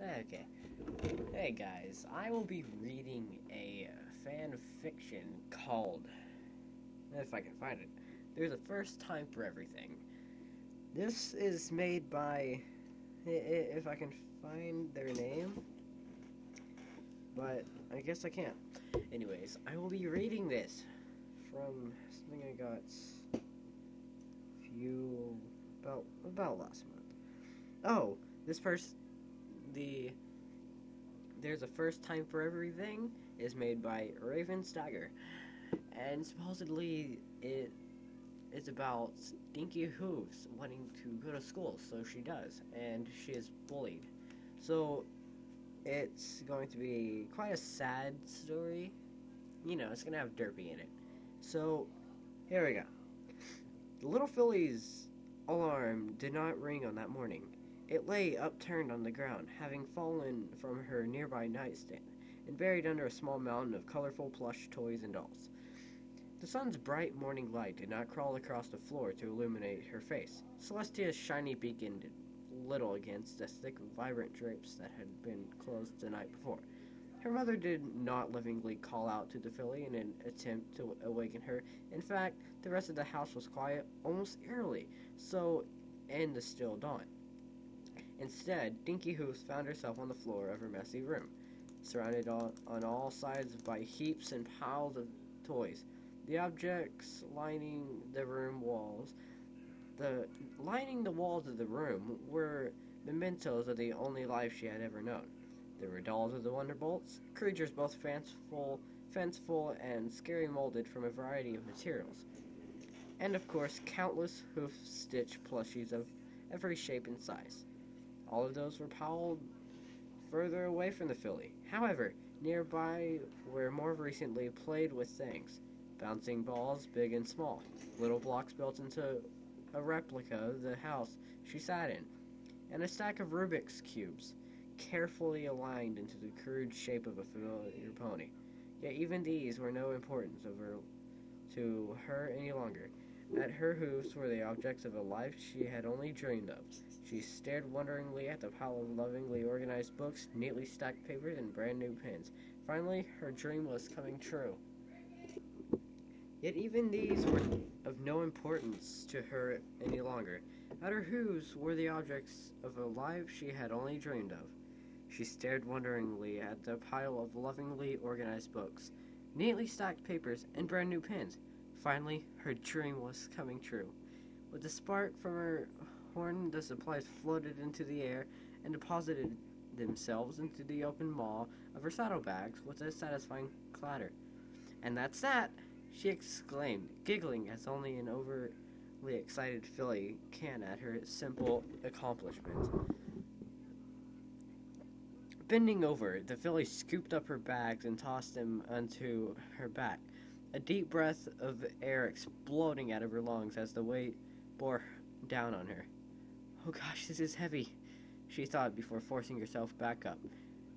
Okay. Hey guys, I will be reading a fan fiction called, if I can find it, There's a First Time for Everything. This is made by, if I can find their name, but I guess I can't. Anyways, I will be reading this from something I got few, about last month. Oh, this person, the There's a First Time for Everything is made by Raven Stagger, and supposedly it is about Dinky Hooves wanting to go to school, so she does, and she is bullied. So it's going to be quite a sad story. You know, it's going to have Derpy in it. So here we go. The little filly's alarm did not ring on that morning. It lay upturned on the ground, having fallen from her nearby nightstand, and buried under a small mountain of colorful plush toys and dolls. The sun's bright morning light did not crawl across the floor to illuminate her face. Celestia's shiny beacon did little against the thick, vibrant drapes that had been closed the night before. Her mother did not lovingly call out to the filly in an attempt to awaken her. In fact, the rest of the house was quiet, almost eerily, so in the still dawn. Instead, Dinky Hooves found herself on the floor of her messy room, surrounded on all sides by heaps and piles of toys. The objects lining the walls of the room were mementos of the only life she had ever known. There were dolls of the Wonderbolts, creatures both fanciful and scary, molded from a variety of materials, and of course countless hoof-stitched plushies of every shape and size. All of those were piled further away from the filly. However, nearby were more recently played with things. Bouncing balls, big and small. Little blocks built into a replica of the house she sat in. And a stack of Rubik's Cubes, carefully aligned into the crude shape of a familiar pony. Yet even these were no importance to her any longer. At her hooves were the objects of a life she had only dreamed of. She stared wonderingly at the pile of lovingly organized books, neatly stacked papers, and brand new pens. Finally, her dream was coming true. Yet even these were of no importance to her any longer. At her hooves were the objects of a life she had only dreamed of. She stared wonderingly at the pile of lovingly organized books, neatly stacked papers, and brand new pens. Finally, her dream was coming true. With a spark from her horn, the supplies floated into the air and deposited themselves into the open maw of her saddlebags with a satisfying clatter. "And that's that!" she exclaimed, giggling as only an overly excited filly can at her simple accomplishment. Bending over, the filly scooped up her bags and tossed them onto her back, a deep breath of air exploding out of her lungs as the weight bore down on her. "Oh gosh, this is heavy," she thought before forcing herself back up,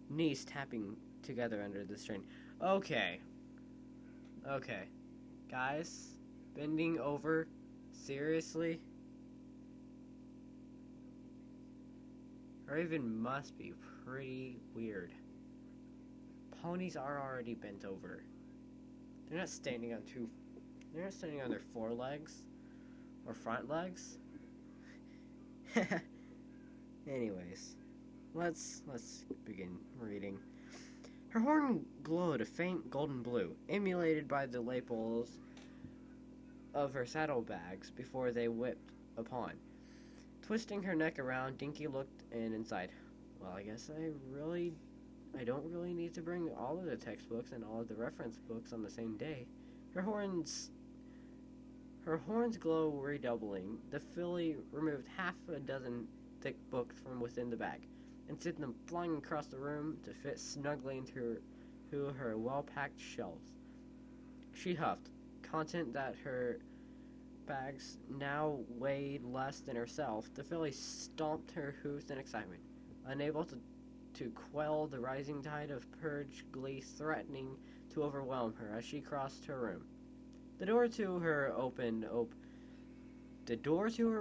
knees tapping together under the strain. Okay. Guys, bending over? Seriously? Raven must be pretty weird. Ponies are already bent over. They're not standing on their forelegs or front legs. Anyways, let's begin reading. Her horn glowed a faint golden blue, emulated by the lapels of her saddlebags before they whipped upon. Twisting her neck around, Dinky looked inside. Well, I guess I don't really need to bring all of the textbooks and all of the reference books on the same day. Her horns glow redoubling. The filly removed half a dozen thick books from within the bag and sent them flying across the room to fit snugly into her well-packed shelves. She huffed, content that her bags now weighed less than herself. The filly stomped her hooves in excitement, unable to quell the rising tide of purge glee threatening to overwhelm her as she crossed her room. The door to her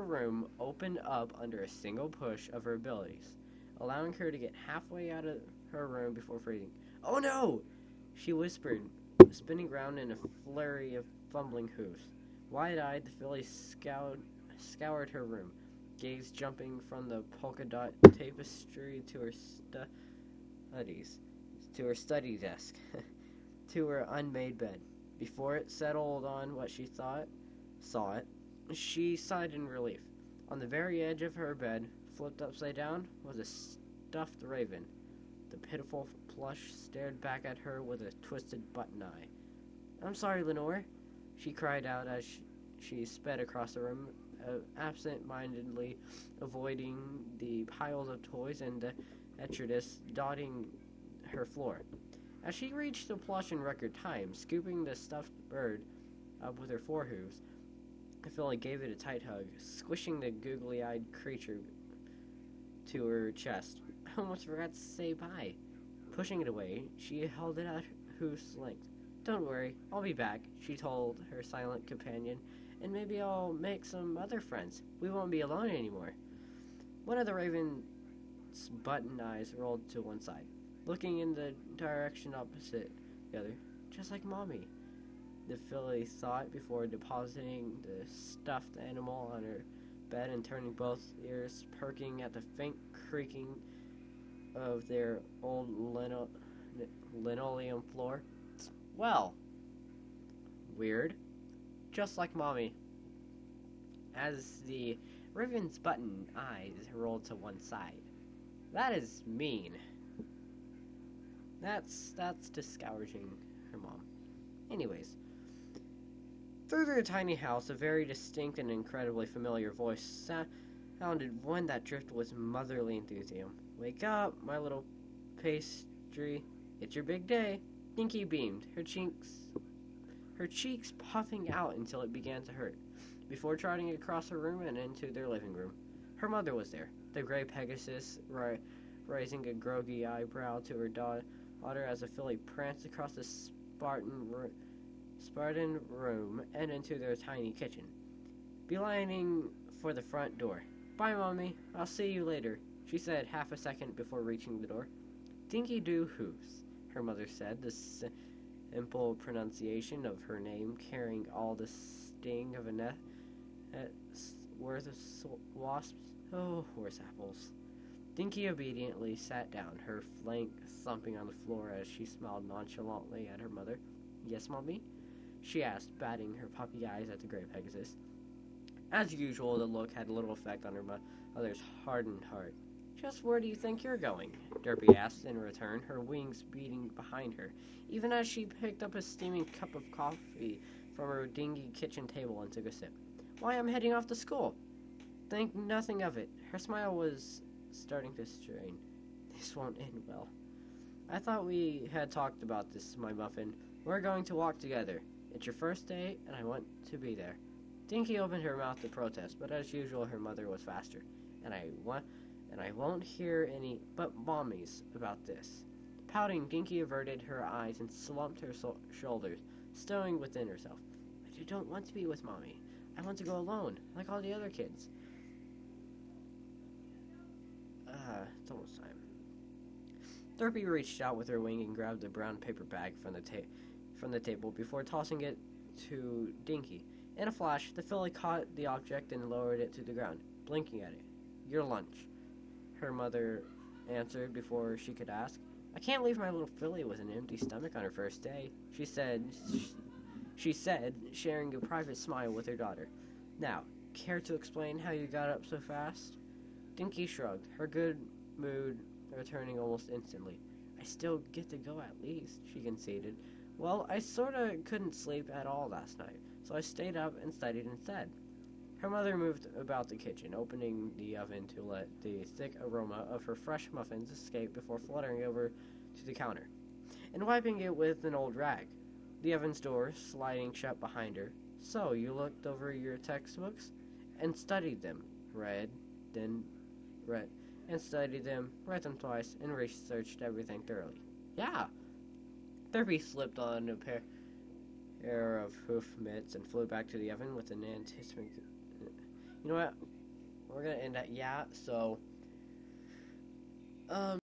room opened up under a single push of her abilities. allowing her to get halfway out of her room before freezing. "Oh no!" she whispered, spinning round in a flurry of fumbling hooves. Wide-eyed, the filly scoured her room, gaze jumping from the polka dot tapestry to her study desk, to her unmade bed. Before it settled on what she saw it, she sighed in relief. On the very edge of her bed, flipped upside down, was a stuffed raven. The pitiful plush stared back at her with a twisted button eye. "I'm sorry, Lenore," she cried out as she sped across the room, absent-mindedly avoiding the piles of toys and detritus dotting her floor. As she reached the plush in record time, scooping the stuffed bird up with her forehooves, Philly gave it a tight hug, squishing the googly-eyed creature to her chest. I almost forgot to say bye. Pushing it away, she held it at hoof's length. "Don't worry, I'll be back," she told her silent companion, "and maybe I'll make some other friends. We won't be alone anymore." One of the raven's button eyes rolled to one side, looking in the direction opposite the other. "Just like Mommy," the filly thought before depositing the stuffed animal on her bed and turning both ears, perking at the faint creaking of their old linoleum floor. "Well, weird. Just like Mommy." As the raven's button eyes rolled to one side. "That is mean. That's discouraging," her mom. Anyways, through their tiny house, a very distinct and incredibly familiar voice sounded, one that dripped with motherly enthusiasm. "Wake up, my little pastry. It's your big day." Dinky beamed, her cheeks puffing out until it began to hurt, before trotting across her room and into their living room. Her mother was there, the gray Pegasus raising a groggy eyebrow to her daughter as the filly pranced across the Spartan room and into their tiny kitchen, beelining for the front door. "Bye, Mommy. I'll see you later," she said half a second before reaching the door. "Dinky Doo Hoofs," her mother said, the simple pronunciation of her name carrying all the sting of a net's worth of wasps. Oh, horse apples. Dinky obediently sat down, her flank thumping on the floor as she smiled nonchalantly at her mother. "Yes, Mommy?" she asked, batting her puppy eyes at the gray Pegasus. As usual, the look had little effect on her mother's hardened heart. "Just where do you think you're going?" Derpy asked in return, her wings beating behind her, even as she picked up a steaming cup of coffee from her dingy kitchen table and took a sip. "Why, I'm heading off to school." "Think nothing of it." Her smile was starting to strain. "This won't end well. I thought we had talked about this, my muffin. We're going to walk together. It's your first day, and I want to be there." Dinky opened her mouth to protest, but as usual, her mother was faster. And I won't hear any but mommies about this." Pouting, Dinky averted her eyes and slumped her shoulders, stowing within herself. "I don't want to be with Mommy. I want to go alone, like all the other kids." It's almost time. Derpy reached out with her wing and grabbed a brown paper bag from the table before tossing it to Dinky. In a flash, the filly caught the object and lowered it to the ground, blinking at it. "Your lunch," her mother answered before she could ask. "I can't leave my little filly with an empty stomach on her first day," she said, sharing a private smile with her daughter. "Now, care to explain how you got up so fast?" Dinky shrugged, her good mood returning almost instantly. "I still get to go at least," she conceded. "Well, I sorta couldn't sleep at all last night, so I stayed up and studied instead." Her mother moved about the kitchen, opening the oven to let the thick aroma of her fresh muffins escape before fluttering over to the counter and wiping it with an old rag, the oven's door sliding shut behind her. "So, you looked over your textbooks and studied them, read them twice, and researched everything thoroughly." "Yeah." Derpy slipped on a pair of hoof mitts and flew back to the oven with an anticipated... You know what? We're going to end at yeah, so... Um,